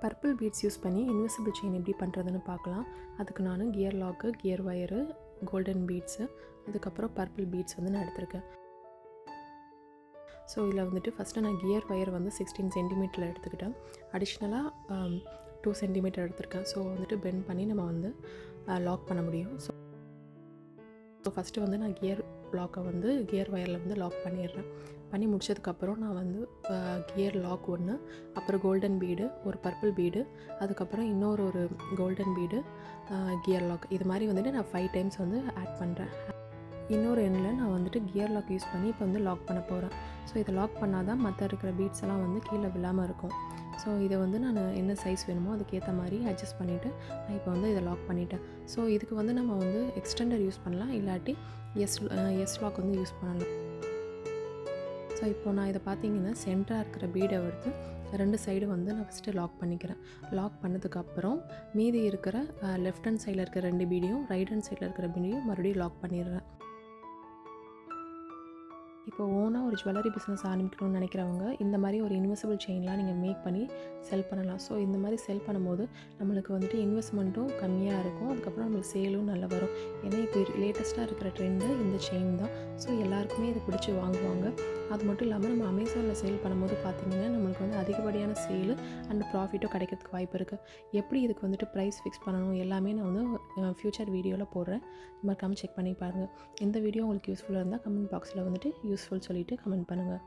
Purple beads use பண்ணி invisible chain எப்படி பண்ணுறதுன்னு பார்க்கலாம். அதுக்கு நான் gear lock, gear wire, golden beads, அதுக்கப்புறம் பர்பிள் பீட்ஸ் வந்து நான் எடுத்திருக்கேன். ஸோ இதில் வந்துட்டு ஃபஸ்ட்டு நான் கியர் ஒயர் வந்து 16 சென்டிமீட்டரில் எடுத்துக்கிட்டேன். அடிஷ்னலாக 2 சென்டிமீட்டர் எடுத்திருக்கேன். ஸோ வந்துட்டு பெண்ட் பண்ணி நம்ம வந்து லாக் பண்ண முடியும். ஸோ ஃபஸ்ட்டு வந்து நான் கியர் லாக்கை வந்து கியர் ஒயரில் வந்து லாக் பண்ணிடுறேன். பண்ணி முடிச்சதுக்கப்புறம் நான் வந்து கியர் லாக் ஒன்று, அப்புறம் கோல்டன் பீடு, ஒரு பர்பிள் பீடு, அதுக்கப்புறம் ஒரு கோல்டன் பீடு, கியர் லாக், இது மாதிரி வந்துட்டு நான் 5 டைம்ஸ் வந்து ஆட் பண்ணுறேன். இன்னொரு எண்ணில் நான் வந்துட்டு கியர் லாக் யூஸ் பண்ணி இப்போ வந்து லாக் பண்ண போகிறேன். ஸோ இதை லாக் பண்ணால் தான் மற்ற இருக்கிற பீட்ஸ் எல்லாம் வந்து கீழே விழாமல் இருக்கும். ஸோ இதை வந்து நான் என்ன சைஸ் வேணுமோ அதுக்கேற்ற மாதிரி அட்ஜஸ்ட் பண்ணிவிட்டு நான் இப்போ வந்து இதை லாக் பண்ணிட்டேன். ஸோ இதுக்கு வந்து நம்ம வந்து எக்ஸ்டெண்டர் யூஸ் பண்ணலாம், இல்லாட்டி எஸ் லாக் வந்து யூஸ் பண்ணலாம். ஸோ இப்போ நான் இதை பார்த்தீங்கன்னா சென்டராக இருக்கிற பீடை எடுத்து 2 சைடு வந்து நான் ஃபஸ்ட்டு லாக் பண்ணிக்கிறேன். லாக் பண்ணதுக்கப்புறம் மீதி இருக்கிற லெஃப்ட் ஹேண்ட் சைடில் இருக்கிற 2 பீடையும், ரைட் ஹேண்ட் சைடில் இருக்கிற பீடையும் மறுபடியும் லாக் பண்ணிடுறேன். இப்போ ஓனாக ஒரு ஜுவல்லரி பிஸ்னஸ் ஆரம்பிக்கணும்னு நினைக்கிறவங்க இந்த மாதிரி ஒரு இன்வெஸ்டபிள் செயின்லாம் நீங்கள் மேக் பண்ணி செல் பண்ணலாம். ஸோ இந்த மாதிரி செல் பண்ணும்போது நம்மளுக்கு வந்துட்டு இன்வெஸ்ட்மெண்ட்டும் கம்மியாக இருக்கும், அதுக்கப்புறம் நம்மளுக்கு சேலும் நல்லா வரும். ஏன்னா இப்போ லேட்டஸ்ட்டாக இருக்கிற ட்ரெண்டு இந்த செயின் தான். ஸோ எல்லாருக்குமே இதை பிடிச்சி வாங்குவாங்க. அது மட்டும் இல்லாமல் நம்ம அமேசானில் சேல் பண்ணும்போது பார்த்திங்கன்னா நம்மளுக்கு வந்து அதிகப்படியான சேலு அண்ட் ப்ராஃபிட்டும் கிடைக்கிறதுக்கு வாய்ப்பு இருக்குது. எப்படி இதுக்கு வந்துட்டு ப்ரைஸ் ஃபிக்ஸ் பண்ணணும் எல்லாமே நான் வந்து ஃப்யூச்சர் வீடியோவில் போடுறேன். மறக்காமல் செக் பண்ணி பாருங்கள். இந்த வீடியோ உங்களுக்கு யூஸ்ஃபுல்லாக இருந்தால் கமெண்ட் பாக்ஸில் வந்துட்டு யூஸ்ஃபுல் சொல்லிவிட்டு கமெண்ட் பண்ணுங்கள்.